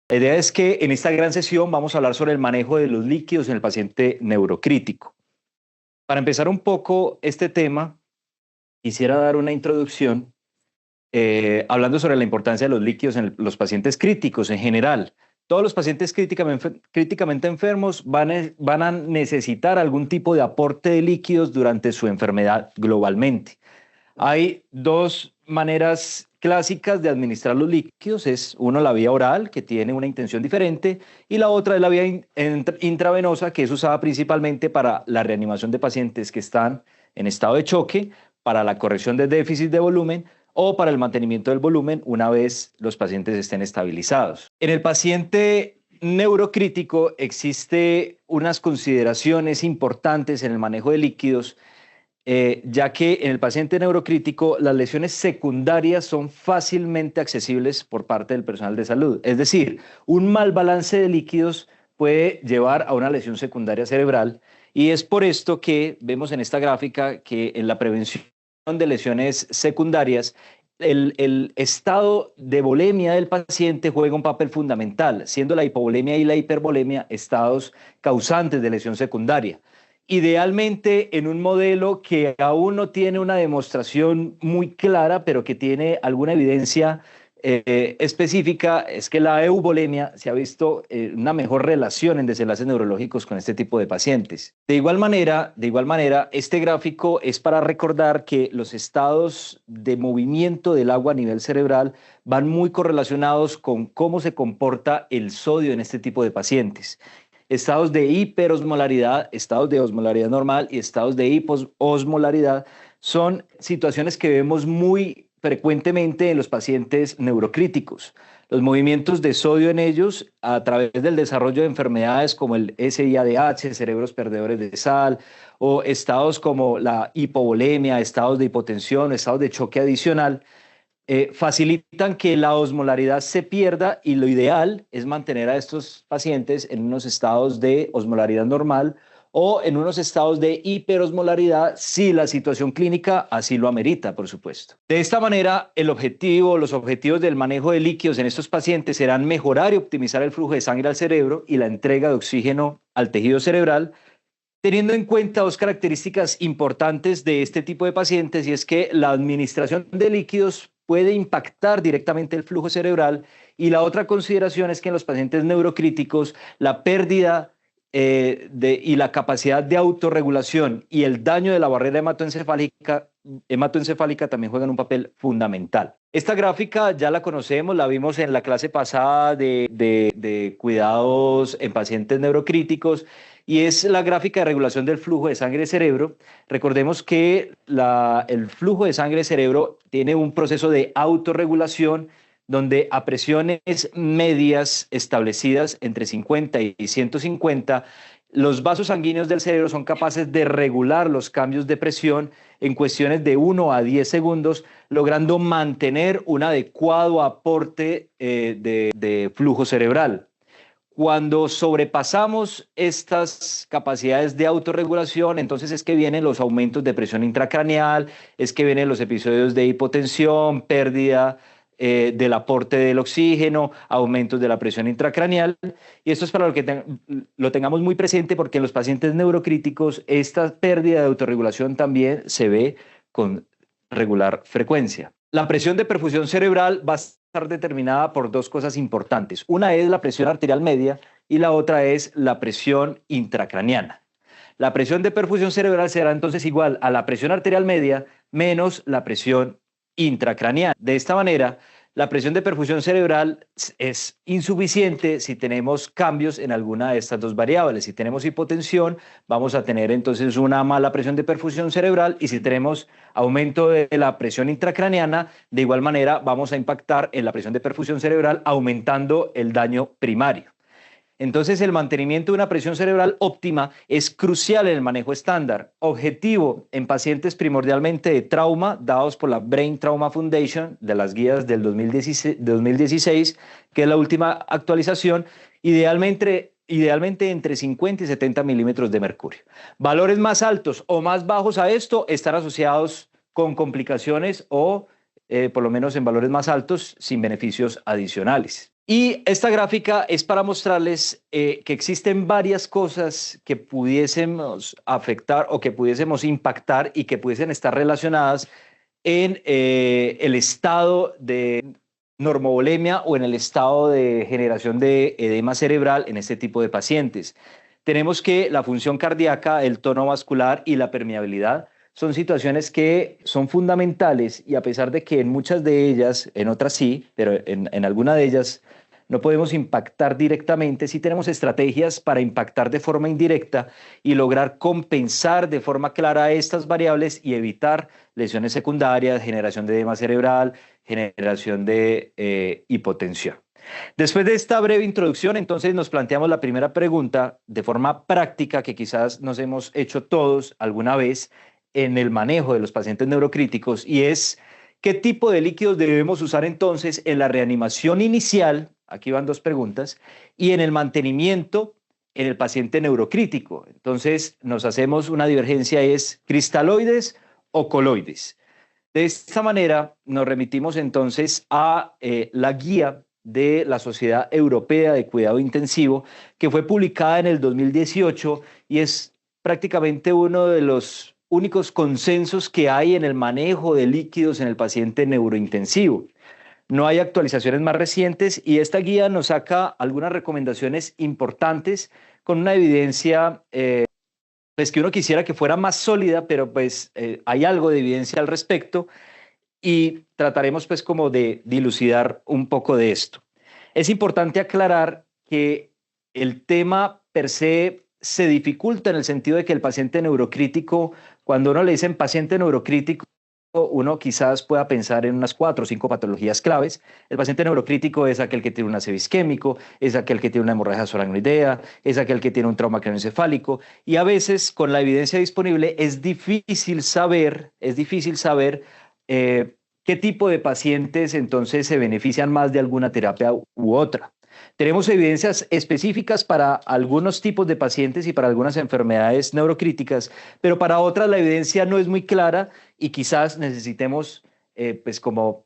La idea es que en esta gran sesión vamos a hablar sobre el manejo de los líquidos en el paciente neurocrítico. Para empezar un poco este tema, quisiera dar una introducción hablando sobre la importancia de los líquidos en los pacientes críticos en general. Todos los pacientes críticamente enfermos van a necesitar algún tipo de aporte de líquidos durante su enfermedad globalmente. Hay dos maneras clásicas de administrar los líquidos. Es uno la vía oral, que tiene una intención diferente, y la otra es la vía intravenosa, que es usada principalmente para la reanimación de pacientes que están en estado de choque, para la corrección de déficit de volumen o para el mantenimiento del volumen una vez los pacientes estén estabilizados. En el paciente neurocrítico existe unas consideraciones importantes en el manejo de líquidos, ya que en el paciente neurocrítico las lesiones secundarias son fácilmente accesibles por parte del personal de salud. Es decir, un mal balance de líquidos puede llevar a una lesión secundaria cerebral, y es por esto que vemos en esta gráfica que en la prevención de lesiones secundarias, el estado de volemia del paciente juega un papel fundamental, siendo la hipovolemia y la hipervolemia estados causantes de lesión secundaria. Idealmente en un modelo que aún no tiene una demostración muy clara, pero que tiene alguna evidencia específica, es que la euvolemia se ha visto una mejor relación en desenlaces neurológicos con este tipo de pacientes. De igual manera, este gráfico es para recordar que los estados de movimiento del agua a nivel cerebral van muy correlacionados con cómo se comporta el sodio en este tipo de pacientes. Estados de hiperosmolaridad, estados de osmolaridad normal y estados de hipososmolaridad son situaciones que vemos muy frecuentemente en los pacientes neurocríticos. Los movimientos de sodio en ellos, a través del desarrollo de enfermedades como el SIADH, cerebros perdedores de sal, o estados como la hipovolemia, estados de hipotensión, estados de choque adicional, facilitan que la osmolaridad se pierda, y lo ideal es mantener a estos pacientes en unos estados de osmolaridad normal o en unos estados de hiperosmolaridad si la situación clínica así lo amerita, por supuesto. De esta manera, los objetivos del manejo de líquidos en estos pacientes serán mejorar y optimizar el flujo de sangre al cerebro y la entrega de oxígeno al tejido cerebral, teniendo en cuenta dos características importantes de este tipo de pacientes, y es que la administración de líquidos puede impactar directamente el flujo cerebral, y la otra consideración es que en los pacientes neurocríticos la pérdida y la capacidad de autorregulación y el daño de la barrera hematoencefálica también juegan un papel fundamental. Esta gráfica ya la conocemos, la vimos en la clase pasada de cuidados en pacientes neurocríticos, y es la gráfica de regulación del flujo de sangre-cerebro. Recordemos que el flujo de sangre-cerebro tiene un proceso de autorregulación donde a presiones medias establecidas entre 50 y 150, los vasos sanguíneos del cerebro son capaces de regular los cambios de presión en cuestiones de 1 a 10 segundos, logrando mantener un adecuado aporte de flujo cerebral. Cuando sobrepasamos estas capacidades de autorregulación, entonces es que vienen los aumentos de presión intracraneal, es que vienen los episodios de hipotensión, pérdida del aporte del oxígeno, aumentos de la presión intracraneal. Y esto es para que lo tengamos muy presente, porque en los pacientes neurocríticos esta pérdida de autorregulación también se ve con regular frecuencia. La presión de perfusión cerebral va a estar determinada por dos cosas importantes. Una es la presión arterial media y la otra es la presión intracraneana. La presión de perfusión cerebral será entonces igual a la presión arterial media menos la presión intracraneana. De esta manera, la presión de perfusión cerebral es insuficiente si tenemos cambios en alguna de estas dos variables. Si tenemos hipotensión, vamos a tener entonces una mala presión de perfusión cerebral, y si tenemos aumento de la presión intracraneana, de igual manera vamos a impactar en la presión de perfusión cerebral, aumentando el daño primario. Entonces, el mantenimiento de una presión cerebral óptima es crucial en el manejo estándar, objetivo en pacientes primordialmente de trauma, dados por la Brain Trauma Foundation, de las guías del 2016, que es la última actualización, idealmente entre 50 y 70 milímetros de mercurio. Valores más altos o más bajos a esto están asociados con complicaciones o, por lo menos en valores más altos, sin beneficios adicionales. Y esta gráfica es para mostrarles que existen varias cosas que pudiésemos afectar o que pudiésemos impactar y que pudiesen estar relacionadas en el estado de normovolemia o en el estado de generación de edema cerebral en este tipo de pacientes. Tenemos que la función cardíaca, el tono vascular y la permeabilidad son situaciones que son fundamentales y a pesar de que en muchas de ellas, en otras sí, pero en alguna de ellas no podemos impactar directamente, sí tenemos estrategias para impactar de forma indirecta y lograr compensar de forma clara estas variables y evitar lesiones secundarias, generación de edema cerebral, generación de hipotensión. Después de esta breve introducción, entonces nos planteamos la primera pregunta de forma práctica que quizás nos hemos hecho todos alguna vez en el manejo de los pacientes neurocríticos y es ¿qué tipo de líquidos debemos usar entonces en la reanimación inicial? Aquí van dos preguntas. Y en el mantenimiento en el paciente neurocrítico. Entonces nos hacemos una divergencia, es cristaloides o coloides. De esta manera nos remitimos entonces a la guía de la Sociedad Europea de Cuidado Intensivo, que fue publicada en el 2018 y es prácticamente uno de los únicos consensos que hay en el manejo de líquidos en el paciente neurointensivo. No hay actualizaciones más recientes y esta guía nos saca algunas recomendaciones importantes con una evidencia pues que uno quisiera que fuera más sólida, pero pues hay algo de evidencia al respecto y trataremos pues como de dilucidar un poco de esto. Es importante aclarar que el tema per se dificulta en el sentido de que el paciente neurocrítico, cuando uno le dicen paciente neurocrítico, uno quizás pueda pensar en unas 4 o 5 patologías claves. El paciente neurocrítico es aquel que tiene un ACV isquémico, es aquel que tiene una hemorragia subaracnoidea, es aquel que tiene un trauma craneoencefálico y a veces con la evidencia disponible es difícil saber qué tipo de pacientes entonces se benefician más de alguna terapia u otra. Tenemos evidencias específicas para algunos tipos de pacientes y para algunas enfermedades neurocríticas, pero para otras la evidencia no es muy clara y quizás necesitemos pues como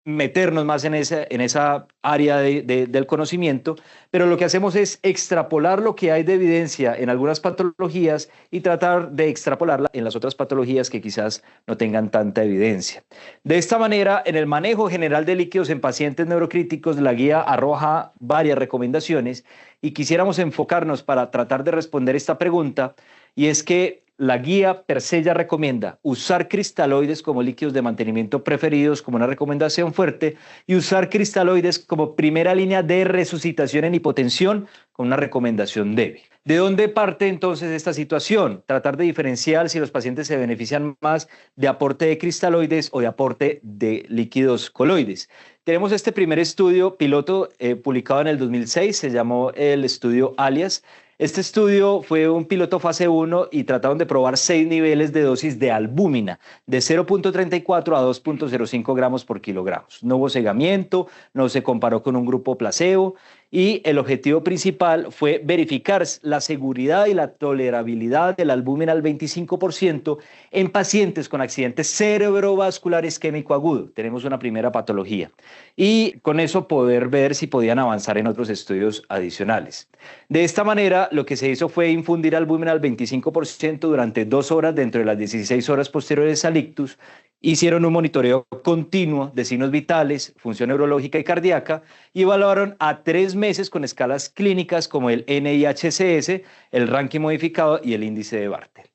meternos más en esa área del conocimiento, pero lo que hacemos es extrapolar lo que hay de evidencia en algunas patologías y tratar de extrapolarla en las otras patologías que quizás no tengan tanta evidencia. De esta manera, en el manejo general de líquidos en pacientes neurocríticos, la guía arroja varias recomendaciones y quisiéramos enfocarnos para tratar de responder esta pregunta, y es que la guía per se ya recomienda usar cristaloides como líquidos de mantenimiento preferidos como una recomendación fuerte y usar cristaloides como primera línea de resucitación en hipotensión con una recomendación débil. ¿De dónde parte entonces esta situación? Tratar de diferenciar si los pacientes se benefician más de aporte de cristaloides o de aporte de líquidos coloides. Tenemos este primer estudio piloto publicado en el 2006, se llamó el estudio ALIAS. Este estudio fue un piloto fase 1 y trataron de probar 6 niveles de dosis de albúmina, de 0.34 a 2.05 gramos por kilogramos. No hubo cegamiento, no se comparó con un grupo placebo y el objetivo principal fue verificar la seguridad y la tolerabilidad de la albúmina al 25% en pacientes con accidente cerebrovascular isquémico agudo. Tenemos una primera patología y con eso poder ver si podían avanzar en otros estudios adicionales. De esta manera, lo que se hizo fue infundir albúmina al 25% durante 2 horas dentro de las 16 horas posteriores al ictus. Hicieron un monitoreo continuo de signos vitales, función neurológica y cardíaca y evaluaron a 3 meses con escalas clínicas como el NIHCS, el ranking modificado y el índice de Bartel.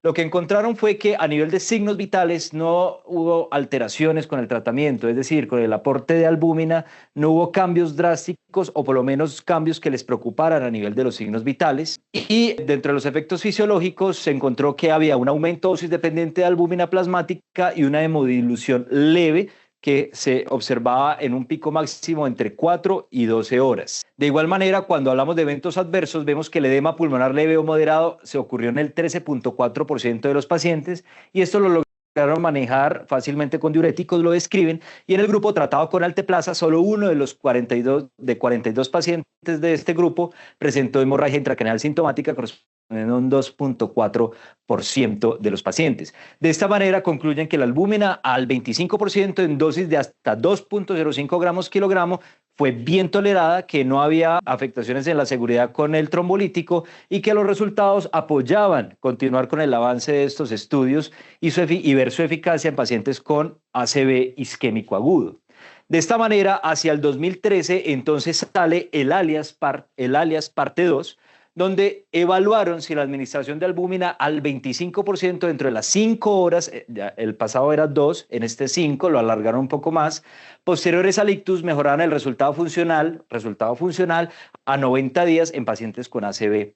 Lo que encontraron fue que a nivel de signos vitales no hubo alteraciones con el tratamiento, es decir, con el aporte de albúmina no hubo cambios drásticos o por lo menos cambios que les preocuparan a nivel de los signos vitales. Y dentro de los efectos fisiológicos se encontró que había un aumento dosis dependiente de albúmina plasmática y una hemodilución leve que se observaba en un pico máximo entre 4 y 12 horas. De igual manera, cuando hablamos de eventos adversos, vemos que el edema pulmonar leve o moderado se ocurrió en el 13.4% de los pacientes y esto lo lograron manejar fácilmente con diuréticos, lo describen, y en el grupo tratado con alteplasa, solo uno de los 42 pacientes de este grupo presentó hemorragia intracraneal sintomática correspondiente a un 2.4% de los pacientes. De esta manera concluyen que la albúmina al 25% en dosis de hasta 2.05 gramos kilogramo fue bien tolerada, que no había afectaciones en la seguridad con el trombolítico y que los resultados apoyaban continuar con el avance de estos estudios y ver su eficacia en pacientes con ACV isquémico agudo. De esta manera, hacia el 2013, entonces sale el alias parte 2, donde evaluaron si la administración de albúmina al 25% dentro de las 5 horas, el pasado era 2, en este 5, lo alargaron un poco más, posteriores al ictus mejoraron el resultado funcional a 90 días en pacientes con ACV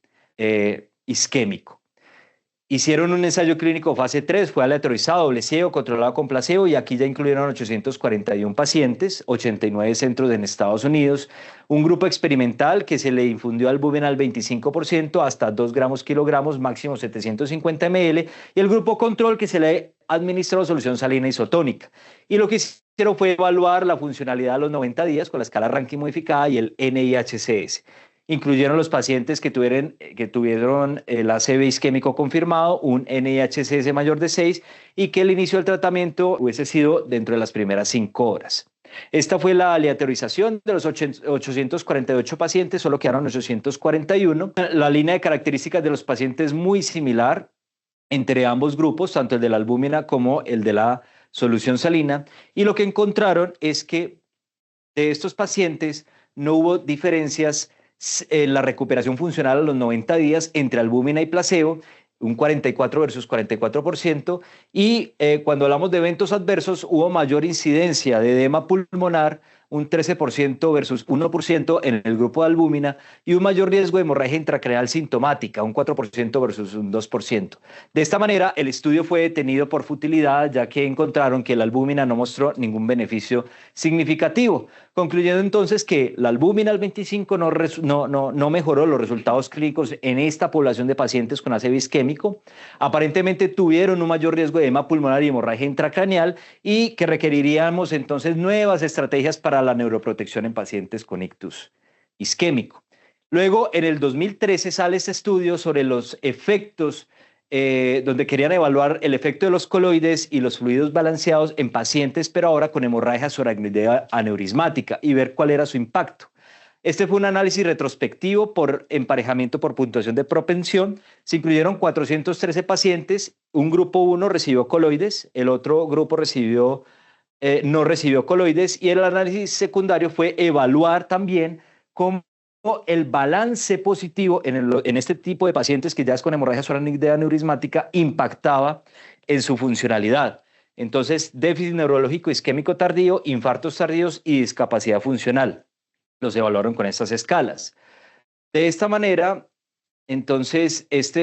isquémico. Hicieron un ensayo clínico fase 3, fue aleatorizado, doble ciego, controlado con placebo, y aquí ya incluyeron 841 pacientes, 89 centros en Estados Unidos, un grupo experimental que se le infundió albúmina al 25% hasta 2 gramos kilogramos, máximo 750 ml, y el grupo control que se le administró solución salina isotónica. Y lo que hicieron fue evaluar la funcionalidad a los 90 días con la escala Rankin modificada y el NIHCS. Incluyeron los pacientes que tuvieron el ACV isquémico confirmado, un NIHCS mayor de 6 y que el inicio del tratamiento hubiese sido dentro de las primeras 5 horas. Esta fue la aleatorización de los 848 pacientes, solo quedaron 841. La línea de características de los pacientes es muy similar entre ambos grupos, tanto el de la albúmina como el de la solución salina, y lo que encontraron es que de estos pacientes no hubo diferencias en la recuperación funcional a los 90 días entre albúmina y placebo, un 44 versus 44%, y cuando hablamos de eventos adversos hubo mayor incidencia de edema pulmonar, un 13% versus 1% en el grupo de albúmina, y un mayor riesgo de hemorragia intracraneal sintomática, un 4% versus un 2%. De esta manera, el estudio fue detenido por futilidad, ya que encontraron que la albúmina no mostró ningún beneficio significativo, concluyendo entonces que la albúmina al 25 no mejoró los resultados clínicos en esta población de pacientes con ACV isquémico. Aparentemente tuvieron un mayor riesgo de edema pulmonar y hemorragia intracraneal, y que requeriríamos entonces nuevas estrategias para la neuroprotección en pacientes con ictus isquémico. Luego, en el 2013 sale este estudio sobre los efectos, donde querían evaluar el efecto de los coloides y los fluidos balanceados en pacientes, pero ahora con hemorragia subaracnoidea aneurismática, y ver cuál era su impacto. Este fue un análisis retrospectivo por emparejamiento por puntuación de propensión. Se incluyeron 413 pacientes, un grupo 1 recibió coloides, el otro grupo no recibió coloides, y el análisis secundario fue evaluar también cómo el balance positivo en este tipo de pacientes que ya es con hemorragia subaracnoidea aneurismática impactaba en su funcionalidad. Entonces, déficit neurológico isquémico tardío, infartos tardíos y discapacidad funcional. Los evaluaron con estas escalas. De esta manera, entonces, esta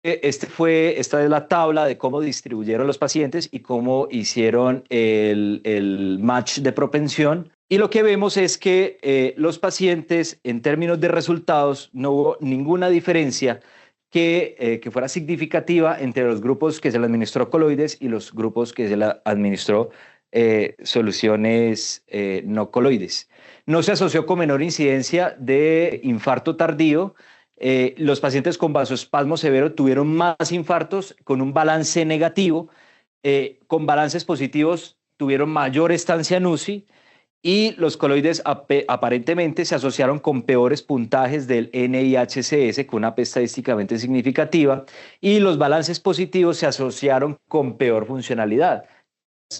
es la tabla de cómo distribuyeron los pacientes y cómo hicieron el match de propensión. Y lo que vemos es que los pacientes, en términos de resultados, no hubo ninguna diferencia que fuera significativa entre los grupos que se le administró coloides y los grupos que se le administró soluciones no coloides. No se asoció con menor incidencia de infarto tardío. Los pacientes con vasoespasmo severo tuvieron más infartos con un balance negativo. Con balances positivos tuvieron mayor estancia en UCI, y los coloides aparentemente se asociaron con peores puntajes del NIHCS, con una P estadísticamente significativa, y los balances positivos se asociaron con peor funcionalidad.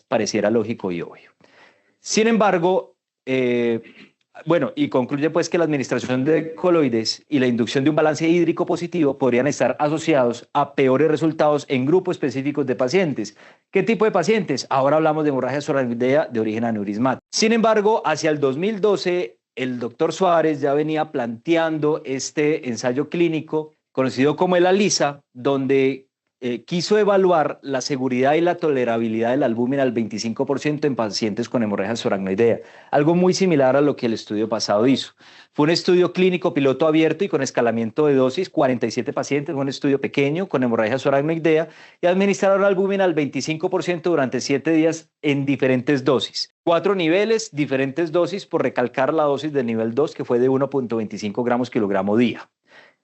Pareciera lógico y obvio. Sin embargo, bueno, y concluye pues que la administración de coloides y la inducción de un balance hídrico positivo podrían estar asociados a peores resultados en grupos específicos de pacientes. ¿Qué tipo de pacientes? Ahora hablamos de hemorragia subaracnoidea de origen aneurismático. Sin embargo, hacia el 2012, el doctor Suárez ya venía planteando este ensayo clínico conocido como el ALISA, donde quiso evaluar la seguridad y la tolerabilidad de la albúmina al 25% en pacientes con hemorragia subaracnoidea, algo muy similar a lo que el estudio pasado hizo. Fue un estudio clínico piloto abierto y con escalamiento de dosis, 47 pacientes, un estudio pequeño con hemorragia subaracnoidea, y administraron albúmina al 25% durante 7 días en diferentes dosis. 4 niveles, diferentes dosis, por recalcar la dosis del nivel 2, que fue de 1.25 gramos kilogramo día,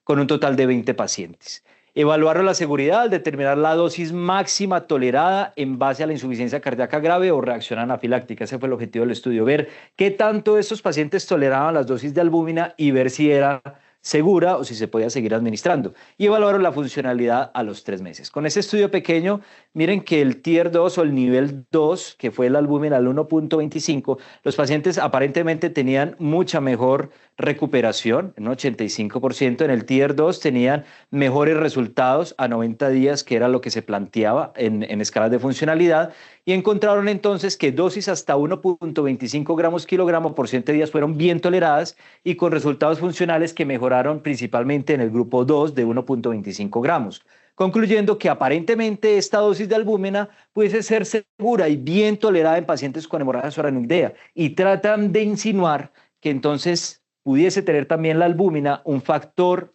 con un total de 20 pacientes. Evaluaron la seguridad al determinar la dosis máxima tolerada en base a la insuficiencia cardíaca grave o reacción anafiláctica. Ese fue el objetivo del estudio, ver qué tanto estos pacientes toleraban las dosis de albúmina y ver si era segura o si se podía seguir administrando. Y evaluaron la funcionalidad a los 3 meses. Con ese estudio pequeño, miren que el Tier 2 o el nivel 2, que fue el albúmina al 1.25, los pacientes aparentemente tenían mucha mejor recuperación, en un 85%. En el Tier 2 tenían mejores resultados a 90 días, que era lo que se planteaba en escalas de funcionalidad, y encontraron entonces que dosis hasta 1.25 gramos kilogramo por 100 días fueron bien toleradas y con resultados funcionales que mejoraron principalmente en el grupo 2 de 1.25 gramos, concluyendo que aparentemente esta dosis de albúmina pudiese ser segura y bien tolerada en pacientes con hemorragia subaracnoidea, y tratan de insinuar que entonces pudiese tener también la albúmina un factor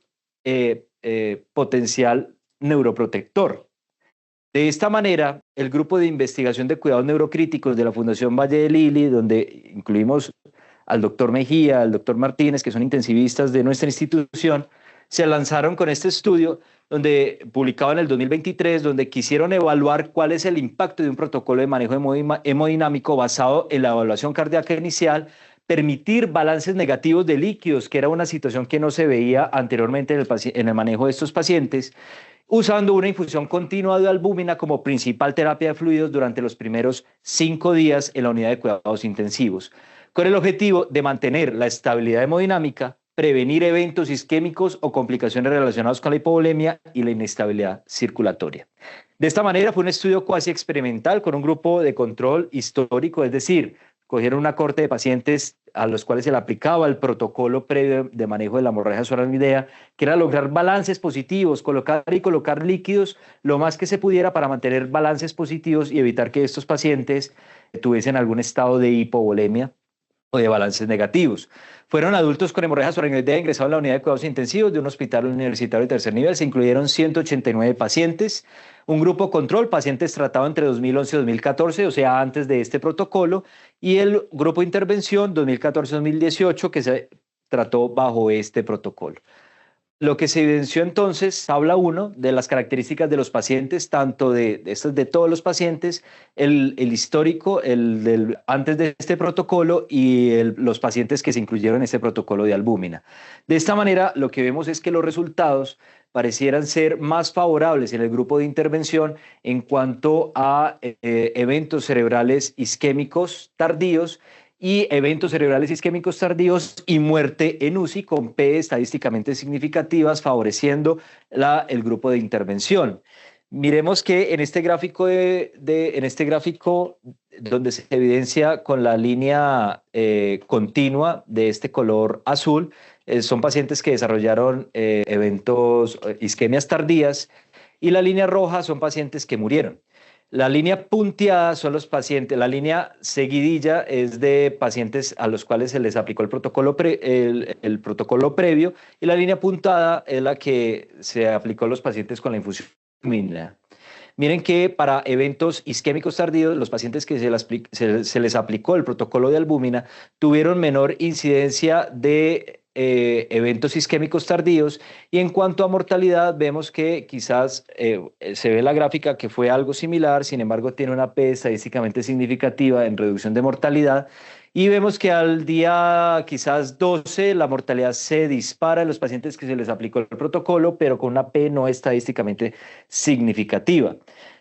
potencial neuroprotector. De esta manera, el grupo de investigación de cuidados neurocríticos de la Fundación Valle de Lili, donde incluimos al doctor Mejía, al doctor Martínez, que son intensivistas de nuestra institución, se lanzaron con este estudio donde publicado en el 2023, donde quisieron evaluar cuál es el impacto de un protocolo de manejo hemodinámico basado en la evaluación cardíaca inicial, permitir balances negativos de líquidos, que era una situación que no se veía anteriormente en el manejo de estos pacientes, usando una infusión continua de albúmina como principal terapia de fluidos durante los primeros 5 días en la unidad de cuidados intensivos, con el objetivo de mantener la estabilidad hemodinámica, prevenir eventos isquémicos o complicaciones relacionadas con la hipovolemia y la inestabilidad circulatoria. De esta manera fue un estudio cuasi experimental con un grupo de control histórico, es decir, cogieron una corte de pacientes a los cuales se le aplicaba el protocolo previo de manejo de la hemorragia subaracnoidea, que era lograr balances positivos, colocar líquidos lo más que se pudiera para mantener balances positivos y evitar que estos pacientes tuviesen algún estado de hipovolemia o de balances negativos. Fueron adultos con hemorragia subaracnoidea ingresados en la unidad de cuidados intensivos de un hospital universitario de tercer nivel. Se incluyeron 189 pacientes, un grupo control, pacientes tratados entre 2011 y 2014, o sea, antes de este protocolo, y el grupo de intervención 2014-2018, que se trató bajo este protocolo. Lo que se evidenció entonces, habla uno de las características de los pacientes, tanto de todos los pacientes, el histórico, antes de este protocolo y los pacientes que se incluyeron en este protocolo de albúmina. De esta manera, lo que vemos es que los resultados parecieran ser más favorables en el grupo de intervención en cuanto a eventos cerebrales isquémicos tardíos y eventos cerebrales isquémicos tardíos y muerte en UCI con P estadísticamente significativas, favoreciendo el grupo de intervención. Miremos que en este gráfico, donde se evidencia con la línea continua de este color azul, son pacientes que desarrollaron eventos, isquemias tardías, y la línea roja son pacientes que murieron. La línea punteada son los pacientes, la línea seguidilla es de pacientes a los cuales se les aplicó el protocolo previo, y la línea puntada es la que se aplicó a los pacientes con la infusión. Miren que para eventos isquémicos tardíos, los pacientes que se les aplicó el protocolo de albúmina tuvieron menor incidencia de eventos isquémicos tardíos, y en cuanto a mortalidad vemos que quizás se ve en la gráfica que fue algo similar, sin embargo tiene una P estadísticamente significativa en reducción de mortalidad, y vemos que al día quizás 12 la mortalidad se dispara en los pacientes que se les aplicó el protocolo, pero con una P no estadísticamente significativa.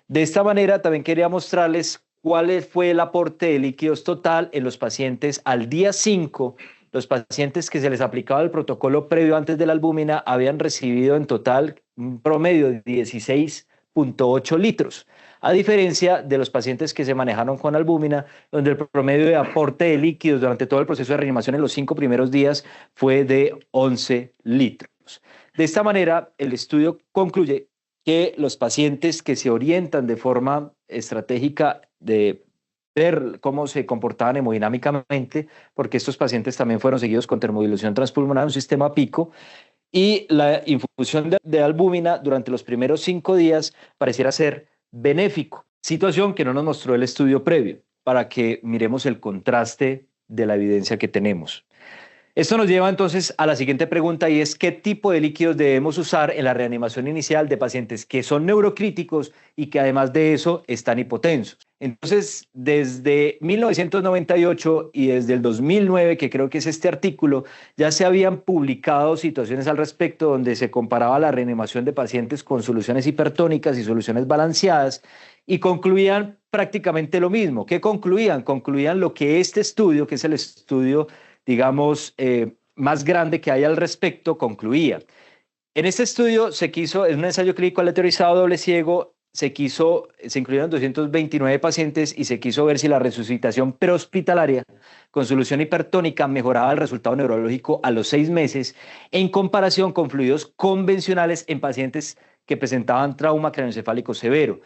De esta manera también quería mostrarles cuál fue el aporte de líquidos total en los pacientes al día 5. Los pacientes que se les aplicaba el protocolo previo antes de la albúmina habían recibido en total un promedio de 16.8 litros, a diferencia de los pacientes que se manejaron con albúmina, donde el promedio de aporte de líquidos durante todo el proceso de reanimación en los 5 primeros días fue de 11 litros. De esta manera, el estudio concluye que los pacientes que se orientan de forma estratégica de ver cómo se comportaban hemodinámicamente, porque estos pacientes también fueron seguidos con termodilución transpulmonar, un sistema PICO, y la infusión de albúmina durante los primeros 5 días pareciera ser benéfico, situación que no nos mostró el estudio previo, para que miremos el contraste de la evidencia que tenemos. Esto nos lleva entonces a la siguiente pregunta y es ¿qué tipo de líquidos debemos usar en la reanimación inicial de pacientes que son neurocríticos y que además de eso están hipotensos? Entonces, desde 1998 y desde el 2009, que creo que es este artículo, ya se habían publicado situaciones al respecto donde se comparaba la reanimación de pacientes con soluciones hipertónicas y soluciones balanceadas y concluían prácticamente lo mismo. ¿Qué concluían? Concluían lo que este estudio, que es el estudio digamos, más grande que hay al respecto, concluía. En este estudio se quiso, es un ensayo clínico aleatorizado doble ciego, se incluyeron 229 pacientes y se quiso ver si la resucitación prehospitalaria con solución hipertónica mejoraba el resultado neurológico a los 6 meses en comparación con fluidos convencionales en pacientes que presentaban trauma craneoencefálico severo.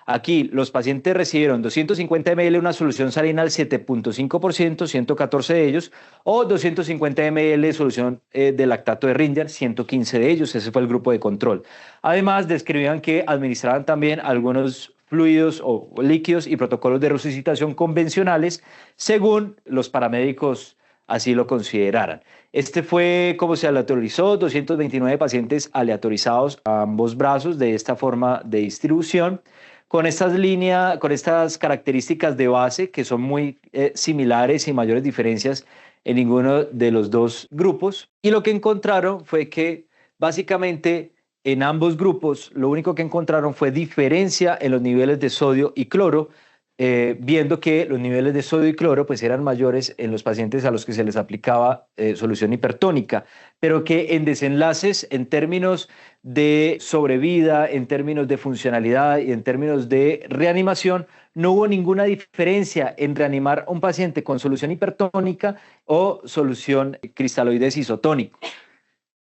Aquí los pacientes recibieron 250 ml una solución salina al 7.5%, 114 de ellos, o 250 ml solución de lactato de Ringer, 115 de ellos, ese fue el grupo de control. Además, describían que administraban también algunos fluidos o líquidos y protocolos de resucitación convencionales según los paramédicos así lo consideraran. Este fue como se aleatorizó, 229 pacientes aleatorizados a ambos brazos de esta forma de distribución con estas líneas, con estas características de base que son muy similares y mayores diferencias en ninguno de los dos grupos. Y lo que encontraron fue que básicamente en ambos grupos lo único que encontraron fue diferencia en los niveles de sodio y cloro, viendo que los niveles de sodio y cloro pues eran mayores en los pacientes a los que se les aplicaba solución hipertónica, pero que en desenlaces, en términos de sobrevida, en términos de funcionalidad y en términos de reanimación, no hubo ninguna diferencia en reanimar a un paciente con solución hipertónica o solución cristaloides isotónico.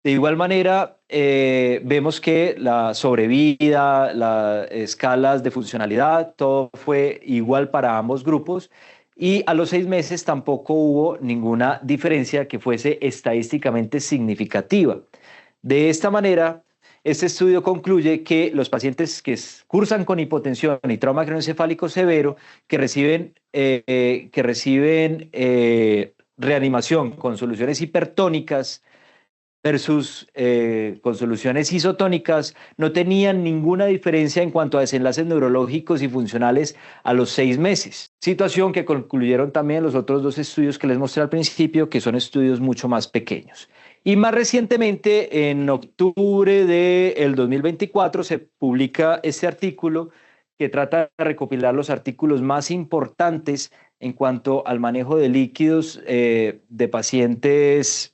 De igual manera, vemos que la sobrevida, las escalas de funcionalidad, todo fue igual para ambos grupos y a los 6 meses tampoco hubo ninguna diferencia que fuese estadísticamente significativa. De esta manera, este estudio concluye que los pacientes que cursan con hipotensión y trauma craneoencefálico severo, que reciben reanimación con soluciones hipertónicas, versus con soluciones isotónicas, no tenían ninguna diferencia en cuanto a desenlaces neurológicos y funcionales a los 6 meses. Situación que concluyeron también los otros dos estudios que les mostré al principio, que son estudios mucho más pequeños. Y más recientemente, en octubre del 2024, se publica este artículo que trata de recopilar los artículos más importantes en cuanto al manejo de líquidos de pacientes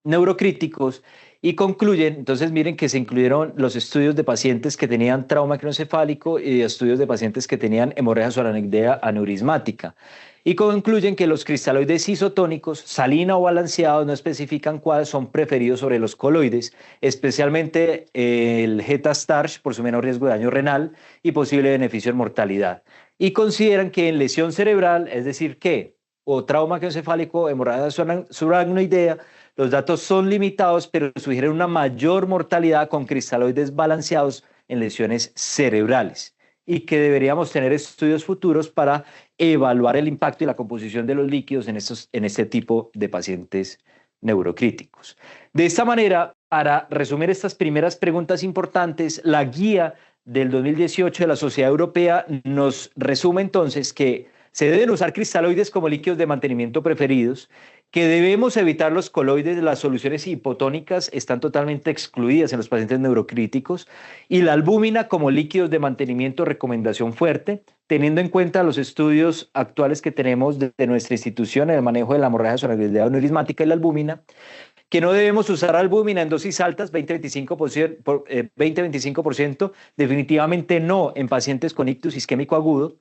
neurocríticos y concluyen, entonces miren que se incluyeron los estudios de pacientes que tenían trauma craneoencefálico y estudios de pacientes que tenían hemorragia subaracnoidea aneurismática y concluyen que los cristaloides isotónicos, salina o balanceados, no especifican cuáles son preferidos sobre los coloides, especialmente el Geta-Starch por su menor riesgo de daño renal y posible beneficio en mortalidad. Y consideran que en lesión cerebral, es decir, que o trauma craneoencefálico, hemorragia subaracnoidea, los datos son limitados, pero sugieren una mayor mortalidad con cristaloides balanceados en lesiones cerebrales y que deberíamos tener estudios futuros para evaluar el impacto y la composición de los líquidos en este tipo de pacientes neurocríticos. De esta manera, para resumir estas primeras preguntas importantes, la guía del 2018 de la Sociedad Europea nos resume entonces que se deben usar cristaloides como líquidos de mantenimiento preferidos, que debemos evitar los coloides, las soluciones hipotónicas están totalmente excluidas en los pacientes neurocríticos, y la albúmina como líquidos de mantenimiento recomendación fuerte, teniendo en cuenta los estudios actuales que tenemos de nuestra institución en el manejo de la hemorragia subaracnoidea aneurismática y la albúmina, que no debemos usar albúmina en dosis altas, 20-25%, definitivamente no en pacientes con ictus isquémico agudo,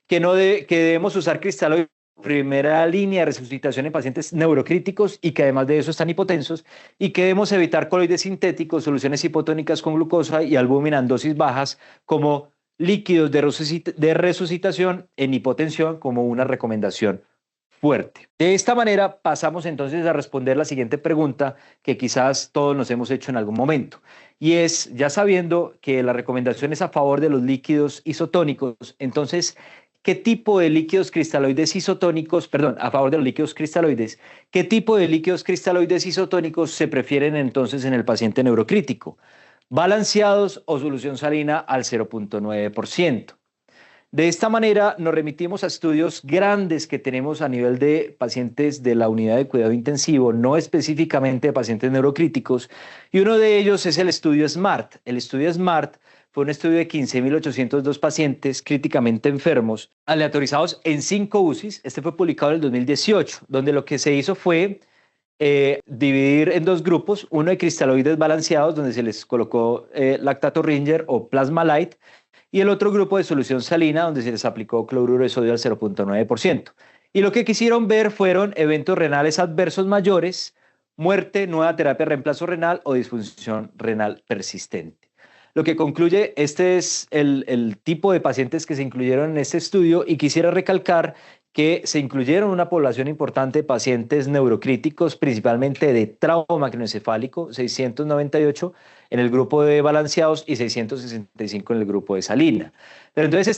que debemos usar cristaloides primera línea de resucitación en pacientes neurocríticos y que además de eso están hipotensos y que debemos evitar coloides sintéticos, soluciones hipotónicas con glucosa y albúmina en dosis bajas como líquidos de resucitación en hipotensión como una recomendación fuerte. De esta manera pasamos entonces a responder la siguiente pregunta que quizás todos nos hemos hecho en algún momento y es, ya sabiendo que la recomendación es a favor de los líquidos isotónicos, entonces qué tipo de líquidos cristaloides isotónicos, perdón, a favor de los líquidos cristaloides, qué tipo de líquidos cristaloides isotónicos se prefieren entonces en el paciente neurocrítico, balanceados o solución salina al 0,9%. De esta manera nos remitimos a estudios grandes que tenemos a nivel de pacientes de la unidad de cuidado intensivo, no específicamente de pacientes neurocríticos, y uno de ellos es el estudio SMART. El estudio SMART fue un estudio de 15.802 pacientes críticamente enfermos, aleatorizados en 5 UCIs. Este fue publicado en el 2018, donde lo que se hizo fue dividir en 2 grupos, uno de cristaloides balanceados, donde se les colocó lactato Ringer o Plasma Light, y el otro grupo de solución salina, donde se les aplicó cloruro de sodio al 0,9%. Y lo que quisieron ver fueron eventos renales adversos mayores, muerte, nueva terapia de reemplazo renal o disfunción renal persistente. Lo que concluye, este es el tipo de pacientes que se incluyeron en este estudio, y quisiera recalcar que se incluyeron una población importante de pacientes neurocríticos, principalmente de trauma craneoencefálico, 698 en el grupo de balanceados y 665 en el grupo de salina. Pero entonces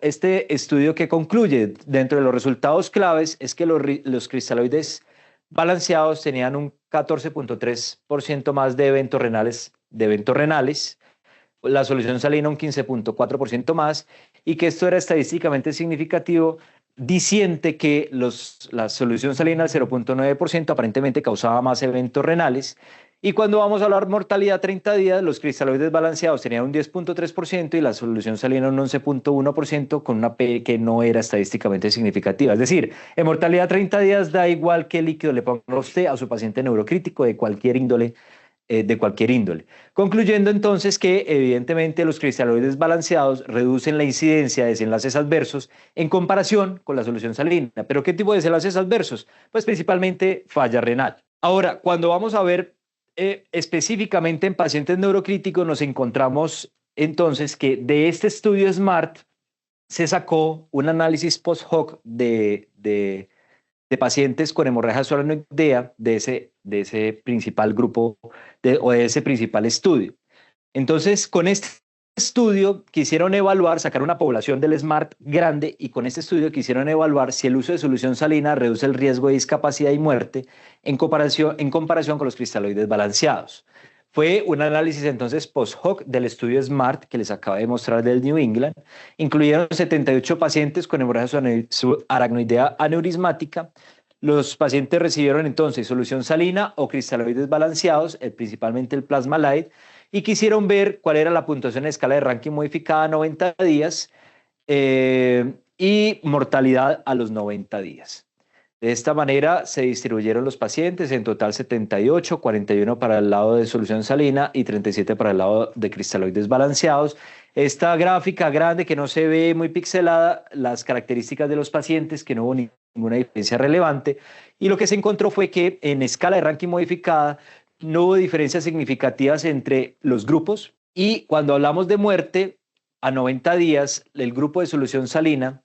este estudio que concluye dentro de los resultados claves es que los cristaloides balanceados tenían un 14,3% más de eventos renales, la solución salina un 15,4% más, y que esto era estadísticamente significativo, diciente que la solución salina al 0,9% aparentemente causaba más eventos renales. Y cuando vamos a hablar mortalidad 30 días, los cristaloides balanceados tenían un 10,3% y la solución salina un 11,1%, con una P que no era estadísticamente significativa. Es decir, en mortalidad 30 días da igual qué líquido le ponga usted a su paciente neurocrítico de cualquier índole. Concluyendo entonces que evidentemente los cristaloides balanceados reducen la incidencia de desenlaces adversos en comparación con la solución salina. ¿Pero qué tipo de desenlaces adversos? Pues principalmente falla renal. Ahora, cuando vamos a ver específicamente en pacientes neurocríticos, nos encontramos entonces que de este estudio SMART se sacó un análisis post-hoc de pacientes con hemorragia solenoidea de ese principal grupo o de ese principal estudio. Entonces, con este estudio quisieron evaluar, sacar una población del SMART grande, y con este estudio quisieron evaluar si el uso de solución salina reduce el riesgo de discapacidad y muerte en comparación con los cristaloides balanceados. Fue un análisis entonces post-hoc del estudio SMART que les acabo de mostrar del New England. Incluyeron 78 pacientes con hemorragia subaracnoidea aneurismática. Los pacientes recibieron entonces solución salina o cristaloides balanceados, principalmente el Plasma Light, y quisieron ver cuál era la puntuación en escala de Rankin modificada a 90 días y mortalidad a los 90 días. De esta manera se distribuyeron los pacientes, en total 78, 41 para el lado de solución salina y 37 para el lado de cristaloides balanceados. Esta gráfica grande que no se ve muy pixelada, las características de los pacientes, que no hubo ninguna diferencia relevante, y lo que se encontró fue que en escala de Rankin modificada no hubo diferencias significativas entre los grupos, y cuando hablamos de muerte a 90 días, el grupo de solución salina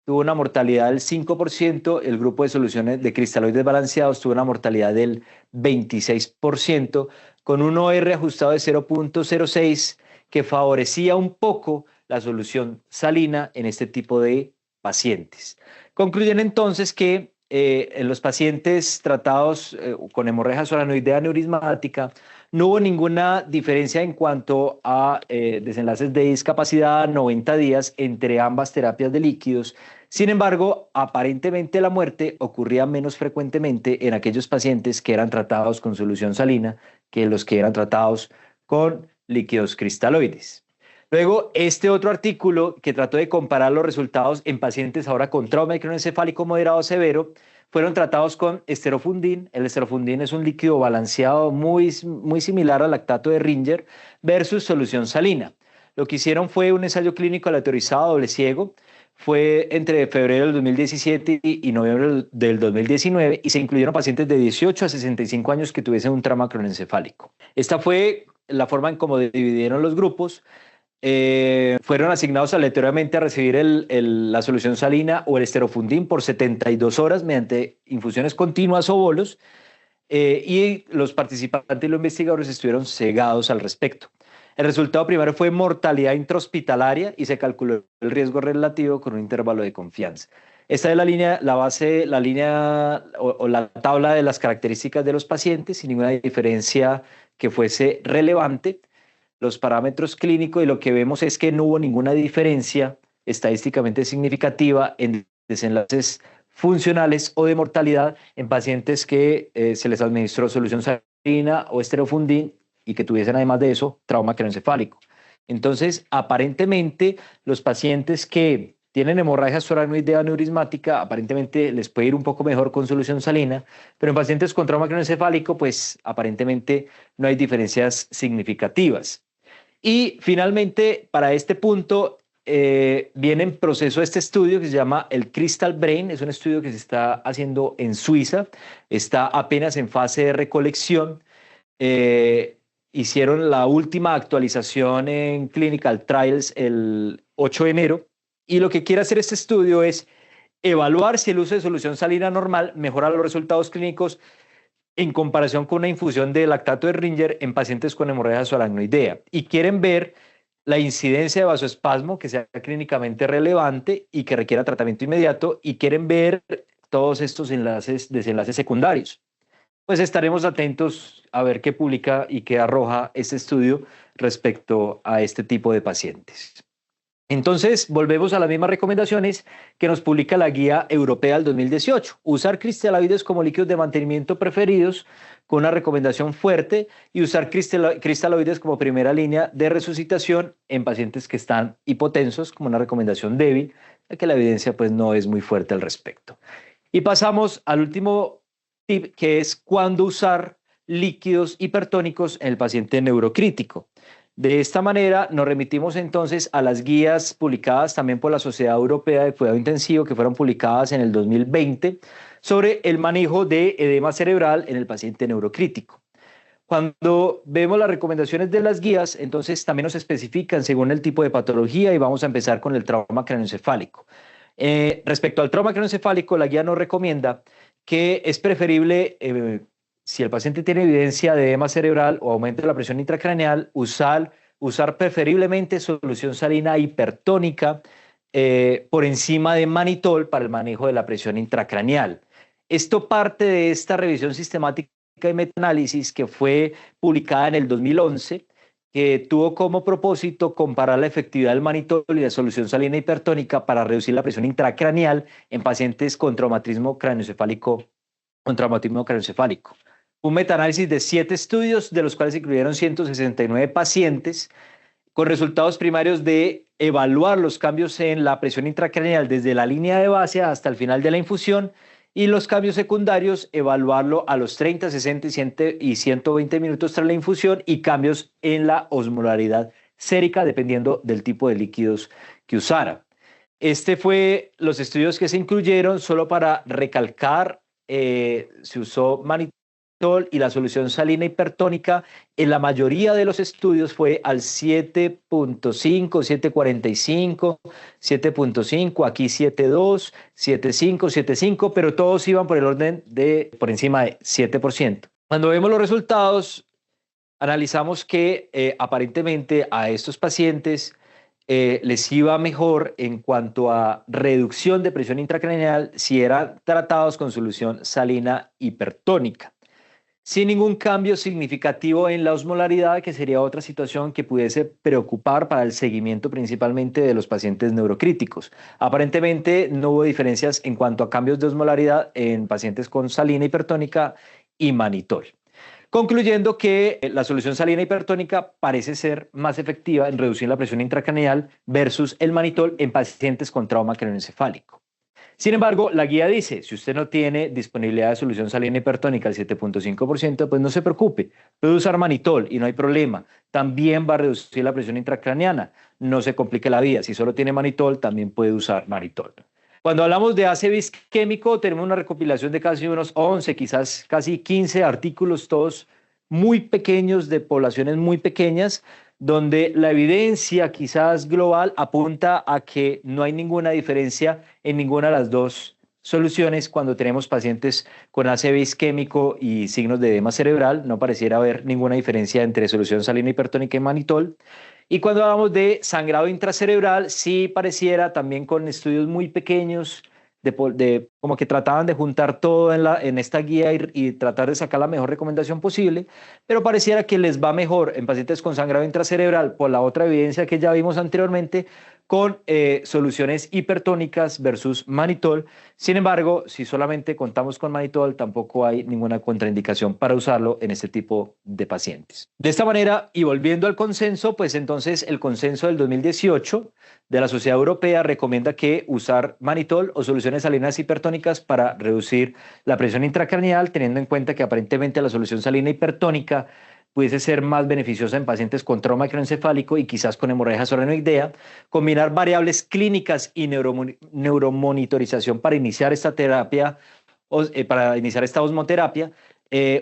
tuvo una mortalidad del 5%, el grupo de soluciones de cristaloides balanceados tuvo una mortalidad del 26%, con un OR ajustado de 0,06, que favorecía un poco la solución salina en este tipo de pacientes. Concluyen entonces que en los pacientes tratados con hemorragia solenoidea aneurismática no hubo ninguna diferencia en cuanto a desenlaces de discapacidad a 90 días entre ambas terapias de líquidos. Sin embargo, aparentemente la muerte ocurría menos frecuentemente en aquellos pacientes que eran tratados con solución salina que los que eran tratados con líquidos cristaloides. Luego, este otro artículo que trató de comparar los resultados en pacientes ahora con trauma craneoencefálico moderado severo, fueron tratados con esterofundin. El esterofundin es un líquido balanceado muy similar al lactato de Ringer versus solución salina. Lo que hicieron fue un ensayo clínico aleatorizado doble ciego. Fue entre febrero del 2017 y noviembre del 2019, y se incluyeron pacientes de 18 a 65 años que tuviesen un trauma craneoencefálico. Esta fue la forma en cómo dividieron los grupos. Fueron asignados aleatoriamente a recibir la solución salina o el esterofundin por 72 horas mediante infusiones continuas o bolos, y los participantes y los investigadores estuvieron cegados al respecto. El resultado primero fue mortalidad intrahospitalaria y se calculó el riesgo relativo con un intervalo de confianza. Esta es la línea, la base, la línea o la tabla de las características de los pacientes, sin ninguna diferencia que fuese relevante. Los parámetros clínicos y lo que vemos es que no hubo ninguna diferencia estadísticamente significativa en desenlaces funcionales o de mortalidad en pacientes que se les administró solución salina o esterofundin y que tuviesen además de eso trauma craneoencefálico. Entonces, aparentemente, los pacientes que tienen hemorragia subaracnoidea aneurismática, aparentemente les puede ir un poco mejor con solución salina, pero en pacientes con trauma craneoencefálico, pues aparentemente no hay diferencias significativas. Y finalmente, para este punto, viene en proceso este estudio que se llama el Crystal Brain. Es un estudio que se está haciendo en Suiza, está apenas en fase de recolección. Hicieron la última actualización en Clinical Trials el 8 de enero y lo que quiere hacer este estudio es evaluar si el uso de solución salina normal mejora los resultados clínicos en comparación con una infusión de lactato de Ringer en pacientes con hemorragia subaracnoidea. Y quieren ver la incidencia de vasoespasmo que sea clínicamente relevante y que requiera tratamiento inmediato, y quieren ver todos estos desenlaces secundarios. Pues estaremos atentos a ver qué publica y qué arroja este estudio respecto a este tipo de pacientes. Entonces, volvemos a las mismas recomendaciones que nos publica la Guía Europea del 2018. Usar cristaloides como líquidos de mantenimiento preferidos con una recomendación fuerte y usar cristaloides como primera línea de resucitación en pacientes que están hipotensos como una recomendación débil, ya que la evidencia pues no es muy fuerte al respecto. Y pasamos al último tip, que es cuándo usar líquidos hipertónicos en el paciente neurocrítico. De esta manera nos remitimos entonces a las guías publicadas también por la Sociedad Europea de Cuidado Intensivo, que fueron publicadas en el 2020, sobre el manejo de edema cerebral en el paciente neurocrítico. Cuando vemos las recomendaciones de las guías, entonces también nos especifican según el tipo de patología, y vamos a empezar con el trauma craneoencefálico. Respecto al trauma craneoencefálico, la guía nos recomienda que es preferible, si el paciente tiene evidencia de edema cerebral o aumento de la presión intracraneal, usar preferiblemente solución salina hipertónica por encima de mannitol para el manejo de la presión intracraneal. Esto parte de esta revisión sistemática y metaanálisis que fue publicada en el 2011, que tuvo como propósito comparar la efectividad del mannitol y la solución salina hipertónica para reducir la presión intracraneal en pacientes con traumatismo craneoencefálico. Un metaanálisis de 7 estudios, de los cuales incluyeron 169 pacientes, con resultados primarios de evaluar los cambios en la presión intracraneal desde la línea de base hasta el final de la infusión, y los cambios secundarios evaluarlo a los 30, 60 y 120 minutos tras la infusión, y cambios en la osmolaridad sérica dependiendo del tipo de líquidos que usara. Este fue los estudios que se incluyeron. Solo para recalcar, se usó mannitol y la solución salina hipertónica en la mayoría de los estudios fue al 7.5, 7.45, 7.5, aquí 7.2, 7.5, 7.5, pero todos iban por el orden de por encima de 7%. Cuando vemos los resultados, analizamos que aparentemente a estos pacientes les iba mejor en cuanto a reducción de presión intracraneal si eran tratados con solución salina hipertónica, sin ningún cambio significativo en la osmolaridad, que sería otra situación que pudiese preocupar para el seguimiento principalmente de los pacientes neurocríticos. Aparentemente no hubo diferencias en cuanto a cambios de osmolaridad en pacientes con salina hipertónica y mannitol, concluyendo que la solución salina hipertónica parece ser más efectiva en reducir la presión intracraneal versus el mannitol en pacientes con trauma craneoencefálico. Sin embargo, la guía dice, si usted no tiene disponibilidad de solución salina hipertónica al 7.5%, pues no se preocupe, puede usar mannitol y no hay problema. También va a reducir la presión intracraneana, no se complique la vida. Si solo tiene mannitol, también puede usar mannitol. Cuando hablamos de ACV isquémico, tenemos una recopilación de casi unos 11, quizás casi 15 artículos, todos muy pequeños, de poblaciones muy pequeñas, donde la evidencia quizás global apunta a que no hay ninguna diferencia en ninguna de las dos soluciones cuando tenemos pacientes con ACV isquémico y signos de edema cerebral. No pareciera haber ninguna diferencia entre solución salina hipertónica y manitol. Y cuando hablamos de sangrado intracerebral, sí pareciera también con estudios muy pequeños, como que trataban de juntar todo en esta guía y tratar de sacar la mejor recomendación posible, pero pareciera que les va mejor en pacientes con sangrado intracerebral por la otra evidencia que ya vimos anteriormente, con soluciones hipertónicas versus manitol. Sin embargo, si solamente contamos con manitol, tampoco hay ninguna contraindicación para usarlo en este tipo de pacientes. De esta manera, y volviendo al consenso, pues entonces el consenso del 2018 de la Sociedad Europea recomienda que usar manitol o soluciones salinas hipertónicas para reducir la presión intracraneal, teniendo en cuenta que aparentemente la solución salina hipertónica pudiese ser más beneficiosa en pacientes con trauma craneoencefálico y quizás con hemorragia solenoidea, combinar variables clínicas y neuromonitorización para iniciar esta terapia, para iniciar esta osmoterapia,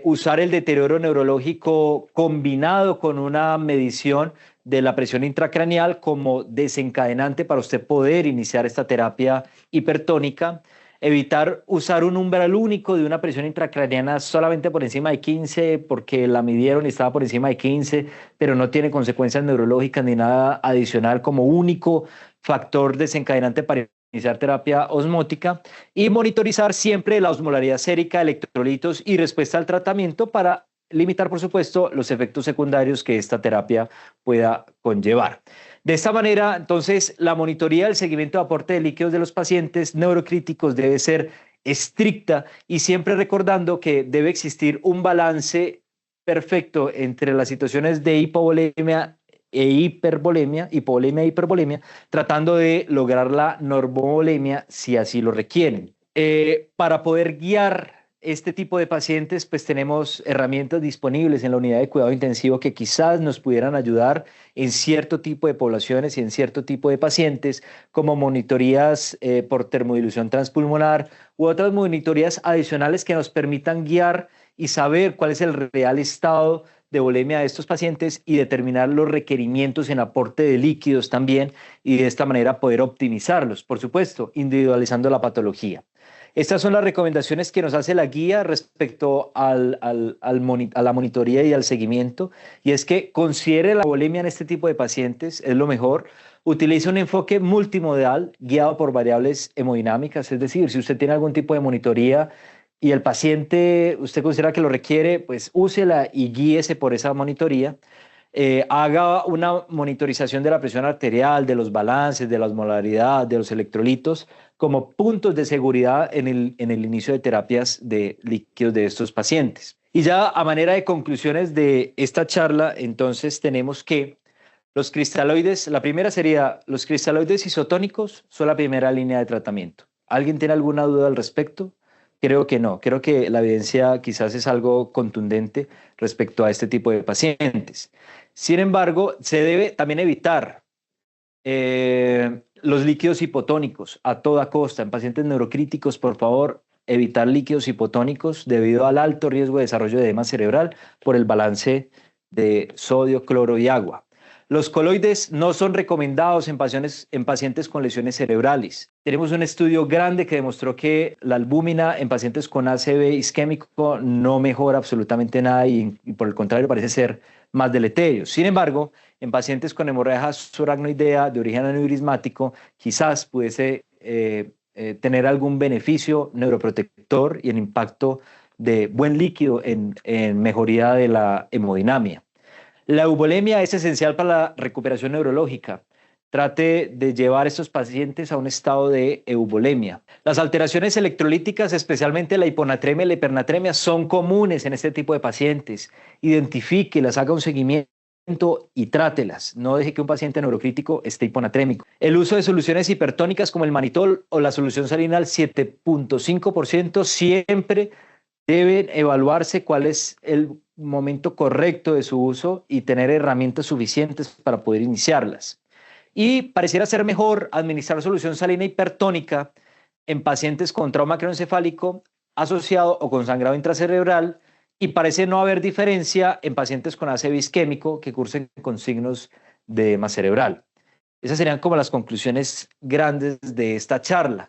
usar el deterioro neurológico combinado con una medición de la presión intracraneal como desencadenante para usted poder iniciar esta terapia hipertónica, evitar usar un umbral único de una presión intracraneana solamente por encima de 15 porque la midieron y estaba por encima de 15, pero no tiene consecuencias neurológicas ni nada adicional como único factor desencadenante para iniciar terapia osmótica, y monitorizar siempre la osmolaridad sérica, electrolitos y respuesta al tratamiento para limitar, por supuesto, los efectos secundarios que esta terapia pueda conllevar. De esta manera, entonces, la monitoría del seguimiento de aporte de líquidos de los pacientes neurocríticos debe ser estricta y siempre recordando que debe existir un balance perfecto entre las situaciones de hipovolemia e hipervolemia, hipovolemia e hipervolemia, tratando de lograr la normovolemia si así lo requieren. Para poder guiar este tipo de pacientes, pues tenemos herramientas disponibles en la unidad de cuidado intensivo que quizás nos pudieran ayudar en cierto tipo de poblaciones y en cierto tipo de pacientes, como monitorías por termodilución transpulmonar u otras monitorías adicionales que nos permitan guiar y saber cuál es el real estado de volemia de estos pacientes y determinar los requerimientos en aporte de líquidos también, y de esta manera poder optimizarlos, por supuesto, individualizando la patología. Estas son las recomendaciones que nos hace la guía respecto a la monitoría y al seguimiento, y es que considere la volemia en este tipo de pacientes, es lo mejor. Utilice un enfoque multimodal guiado por variables hemodinámicas, es decir, si usted tiene algún tipo de monitoría y el paciente, usted considera que lo requiere, pues úsela y guíese por esa monitoría. Haga una monitorización de la presión arterial, de los balances, de la osmolaridad, de los electrolitos, como puntos de seguridad en el inicio de terapias de líquidos de estos pacientes. Y ya a manera de conclusiones de esta charla, entonces tenemos que los cristaloides, la primera sería, los cristaloides isotónicos son la primera línea de tratamiento. ¿Alguien tiene alguna duda al respecto? Creo que no, creo que la evidencia quizás es algo contundente respecto a este tipo de pacientes. Sin embargo, se debe también evitar los líquidos hipotónicos a toda costa. En pacientes neurocríticos, por favor, evitar líquidos hipotónicos debido al alto riesgo de desarrollo de edema cerebral por el balance de sodio, cloro y agua. Los coloides no son recomendados en pacientes con lesiones cerebrales. Tenemos un estudio grande que demostró que la albúmina en pacientes con ACV isquémico no mejora absolutamente nada y por el contrario parece ser más deleterio. Sin embargo, en pacientes con hemorragia subaracnoidea de origen aneurismático, quizás pudiese tener algún beneficio neuroprotector y el impacto de buen líquido en mejoría de la hemodinamia. La eubolemia es esencial para la recuperación neurológica. Trate de llevar a estos pacientes a un estado de eubolemia. Las alteraciones electrolíticas, especialmente la hiponatremia y la hipernatremia, son comunes en este tipo de pacientes. Identifíquelas, haga un seguimiento y trátelas. No deje que un paciente neurocrítico esté hiponatrémico. El uso de soluciones hipertónicas como el manitol o la solución salina al 7.5% siempre deben evaluarse cuál es el momento correcto de su uso y tener herramientas suficientes para poder iniciarlas. Y pareciera ser mejor administrar solución salina hipertónica en pacientes con trauma craneoencefálico asociado o con sangrado intracerebral, y parece no haber diferencia en pacientes con ACV isquémico que cursen con signos de edema cerebral. Esas serían como las conclusiones grandes de esta charla.